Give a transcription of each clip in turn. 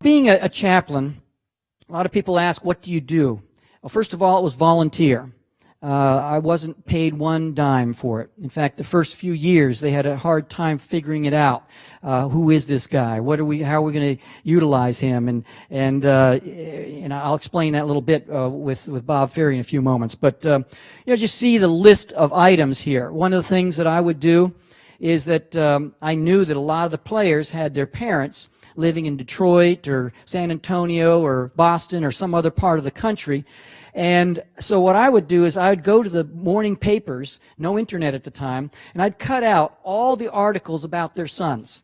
Being a chaplain, a lot of people ask, what do you do? Well, first of all, it was volunteer. I wasn't paid one dime for it. In fact, the first few years, they had a hard time figuring it out. Who is this guy? How are we going to utilize him? And I'll explain that a little bit with Bob Ferry in a few moments. But just see the list of items here. One of the things that I would do is that I knew that a lot of the players had their parents living in Detroit or San Antonio or Boston or some other part of the country. And so what I would do is I would go to the morning papers, no internet at the time, and I'd cut out all the articles about their sons.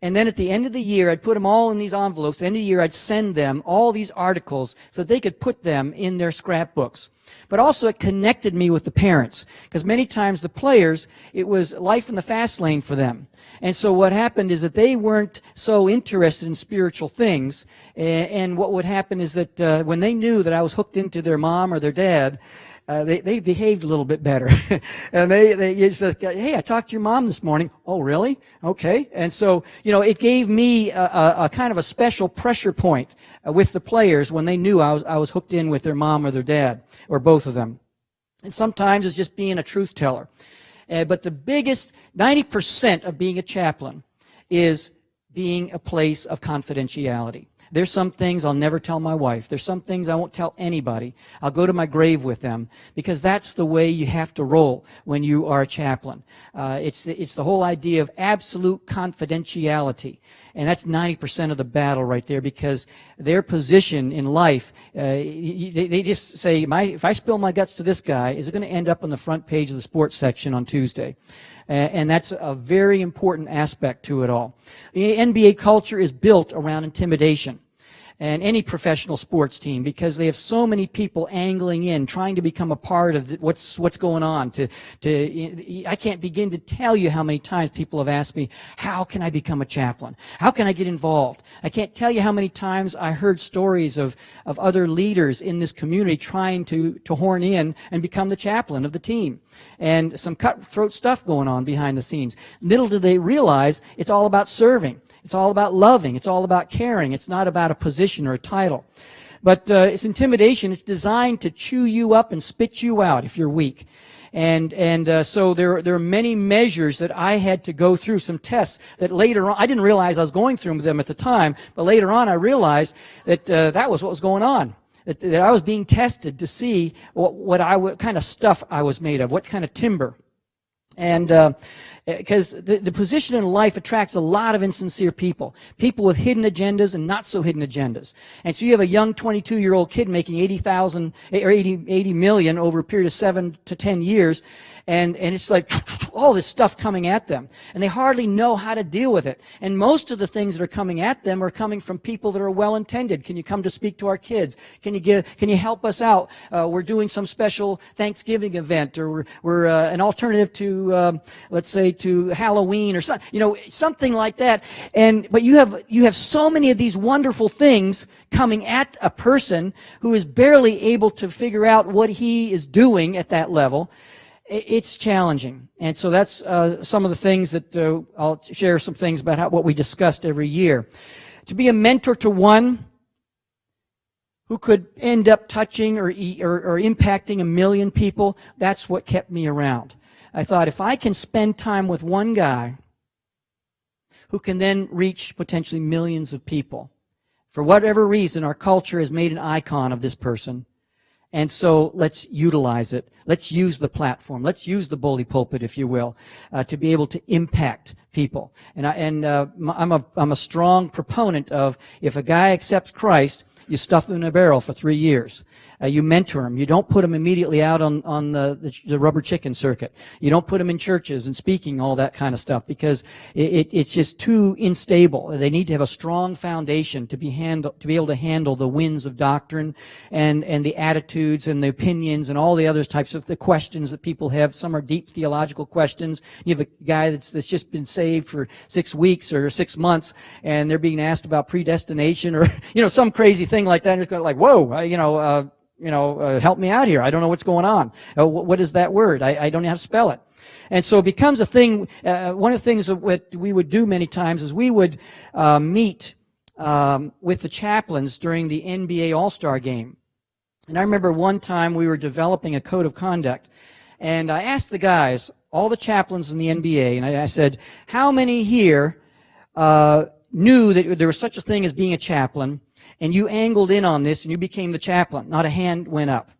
And then at the end of the year, I'd put them all in these envelopes. At the end of the year, I'd send them all these articles so that they could put them in their scrapbooks. But also it connected me with the parents, because many times the players, it was life in the fast lane for them. And so what happened is that they weren't so interested in spiritual things. And what would happen is that when they knew that I was hooked into their mom or their dad, they behaved a little bit better. And they said, hey, I talked to your mom this morning. Oh, really? Okay. And so, it gave me a kind of a special pressure point with the players when they knew I was hooked in with their mom or their dad, or both of them. And sometimes it's just being a truth teller. But the biggest, 90% of being a chaplain is being a place of confidentiality. There's some things I'll never tell my wife. There's some things I won't tell anybody. I'll go to my grave with them, because that's the way you have to roll when you are a chaplain. It's the whole idea of absolute confidentiality. And that's 90% of the battle right there, because their position in life, they just say, if I spill my guts to this guy, is it going to end up on the front page of the sports section on Tuesday? And that's a very important aspect to it all. The NBA culture is built around intimidation. And any professional sports team, because they have so many people angling in, trying to become a part of what's going on. I can't begin to tell you how many times people have asked me, how can I become a chaplain? How can I get involved? I can't tell you how many times I heard stories of other leaders in this community trying to horn in and become the chaplain of the team. And some cutthroat stuff going on behind the scenes. Little do they realize it's all about serving. It's all about loving. It's all about caring. It's not about a position or a title. But it's intimidation. It's designed to chew you up and spit you out if you're weak. And so there are many measures that I had to go through, some tests that later on, I didn't realize I was going through them at the time, but later on I realized that that was what was going on. That I was being tested to see what kind of stuff I was made of, what kind of timber. And because the position in life attracts a lot of insincere people with hidden agendas and not so hidden agendas. And so you have a young 22-year-old kid making 80 million over a period of 7 to 10 years, and it's like all this stuff coming at them, and they hardly know how to deal with it. And most of the things that are coming at them are coming from people that are well-intended. Can you come to speak to our kids? Can you help us out? We're doing some special Thanksgiving event, or we're an alternative to let's say to Halloween, or something like that. But you have so many of these wonderful things coming at a person who is barely able to figure out what he is doing at that level. It's challenging. And so that's some of the things that I'll share some things about what we discussed every year. To be a mentor to one who could end up touching or impacting 1 million people, that's what kept me around. I thought, if I can spend time with one guy who can then reach potentially millions of people, for whatever reason, our culture has made an icon of this person. And so let's utilize it. Let's use the platform. Let's use the bully pulpit, if you will, to be able to impact people. And I'm a strong proponent of, if a guy accepts Christ, you stuff him in a barrel for 3 years. You mentor him. You don't put him immediately out on the rubber chicken circuit. You don't put him in churches and speaking, all that kind of stuff, because it's just too unstable. They need to have a strong foundation to be able to handle the winds of doctrine and the attitudes and the opinions and all the other types of the questions that people have. Some are deep theological questions. You have a guy that's just been saved for 6 weeks or 6 months, and they're being asked about predestination or some crazy thing like that. And it's going like, whoa, help me out here. I don't know what's going on. What is that word? I don't know how to spell it. And so it becomes a thing. One of the things that we would do many times is we would meet with the chaplains during the NBA All-Star game. And I remember one time we were developing a code of conduct, and I asked the guys, all the chaplains in the NBA, and I said, how many here knew that there was such a thing as being a chaplain, and you angled in on this and you became the chaplain? Not a hand went up.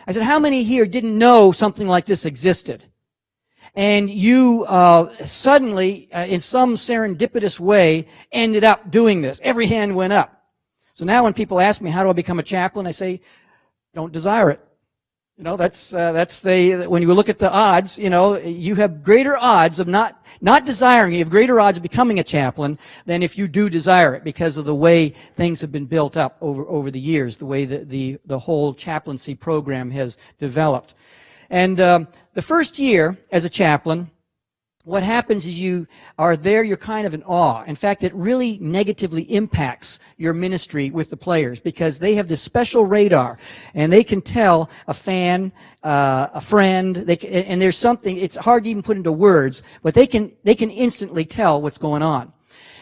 I said, how many here didn't know something like this existed? And you suddenly, in some serendipitous way, ended up doing this. Every hand went up. So now when people ask me, how do I become a chaplain? I say, don't desire it. You know, when you look at the odds, you know, you have greater odds of not desiring, you have greater odds of becoming a chaplain than if you do desire it, because of the way things have been built up over the years, the way that the whole chaplaincy program has developed. And the first year as a chaplain, what happens is you are there, you're kind of in awe. In fact, it really negatively impacts your ministry with the players, because they have this special radar, and they can tell a fan, a friend, and there's something, it's hard to even put into words, but they can instantly tell what's going on.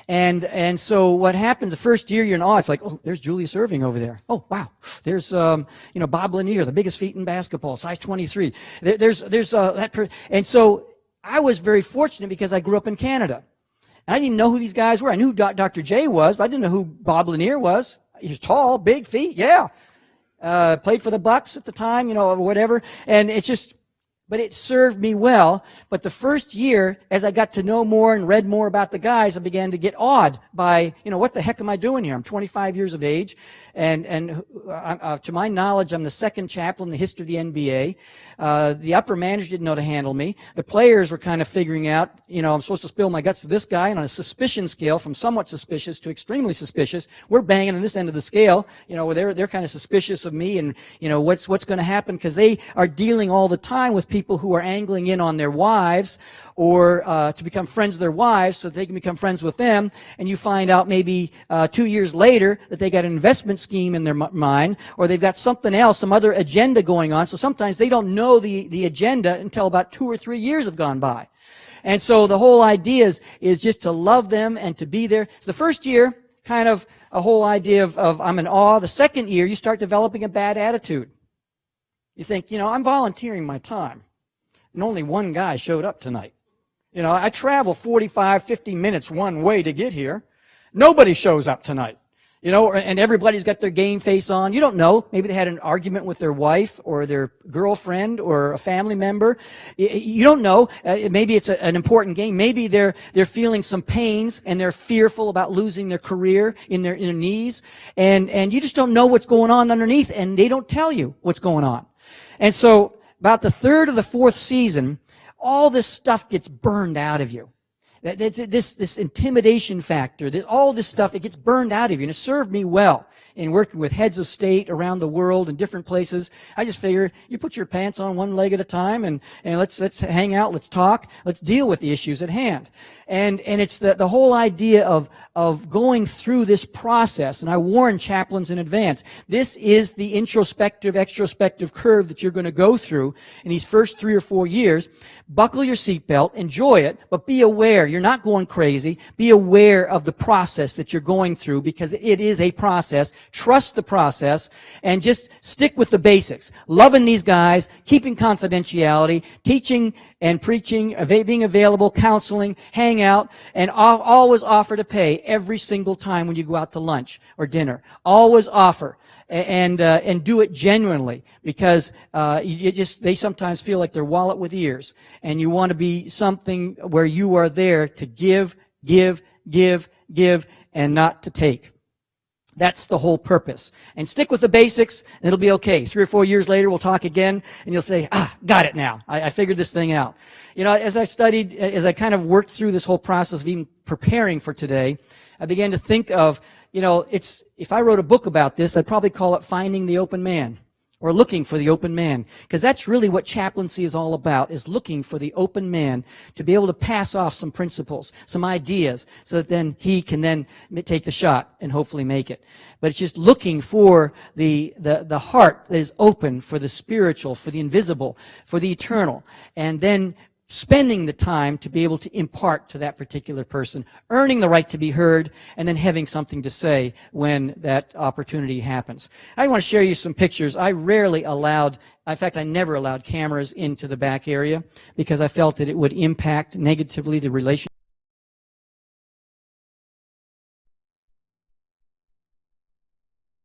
And so what happens the first year, you're in awe. It's like, oh, there's Julius Irving over there. Oh, wow. There's, Bob Lanier, the biggest feet in basketball, size 23. And so I was very fortunate because I grew up in Canada. I didn't know who these guys were. I knew who Dr. J was, but I didn't know who Bob Lanier was. He was tall, big feet, yeah. Played for the Bucks at the time, or whatever. And but it served me well. But the first year, as I got to know more and read more about the guys, I began to get awed by, what the heck am I doing here? I'm 25 years of age, and to my knowledge, I'm the second chaplain in the history of the NBA. The upper manager didn't know how to handle me. The players were kind of figuring out, I'm supposed to spill my guts to this guy, and on a suspicion scale, from somewhat suspicious to extremely suspicious, we're banging on this end of the scale. They're kind of suspicious of me, and what's going to happen, because they are dealing all the time with people who are angling in on their wives, or to become friends with their wives so they can become friends with them, and you find out maybe 2 years later that they got an investment scheme in their mind, or they've got something else, some other agenda going on. So sometimes they don't know the agenda until about 2 or 3 years have gone by. And so the whole idea is just to love them and to be there. So the first year, kind of a whole idea of I'm in awe. The second year, you start developing a bad attitude. You think, I'm volunteering my time, and only one guy showed up tonight. I travel 45, 50 minutes one way to get here. Nobody shows up tonight. And everybody's got their game face on. You don't know. Maybe they had an argument with their wife or their girlfriend or a family member. You don't know. Maybe it's an important game. Maybe they're feeling some pains and they're fearful about losing their career in their knees. And you just don't know what's going on underneath, and they don't tell you what's going on. And so about the third or the fourth season, all this stuff gets burned out of you. This intimidation factor, all this stuff, it gets burned out of you. And it served me well in working with heads of state around the world in different places. I just figure you put your pants on one leg at a time, and let's hang out, let's talk, let's deal with the issues at hand. And it's the whole idea of going through this process. And I warn chaplains in advance. This is the introspective, extrospective curve that you're going to go through in these first 3 or 4 years. Buckle your seatbelt, enjoy it, but be aware. You're not going crazy. Be aware of the process that you're going through, because it is a process. Trust the process, and just stick with the basics. Loving these guys, keeping confidentiality, teaching and preaching, being available, counseling, hang out, and always offer to pay every single time when you go out to lunch or dinner. Always offer. And do it genuinely, because they sometimes feel like they're wallet with ears, and you want to be something where you are there to give, and not to take. That's the whole purpose. And stick with the basics, and it'll be okay. 3 or 4 years later, we'll talk again, and you'll say, got it now. I figured this thing out. As I kind of worked through this whole process of even preparing for today, I began to think of, if I wrote a book about this, I'd probably call it Finding the Open Man, or Looking for the Open Man, because that's really what chaplaincy is all about, is looking for the open man to be able to pass off some principles, some ideas, so that then he can then take the shot and hopefully make it. But it's just looking for the heart that is open for the spiritual, for the invisible, for the eternal, and then spending the time to be able to impart to that particular person, earning the right to be heard, and then having something to say when that opportunity happens. I want to share you some pictures. I rarely allowed, in fact, I never allowed cameras into the back area because I felt that it would impact negatively the relationship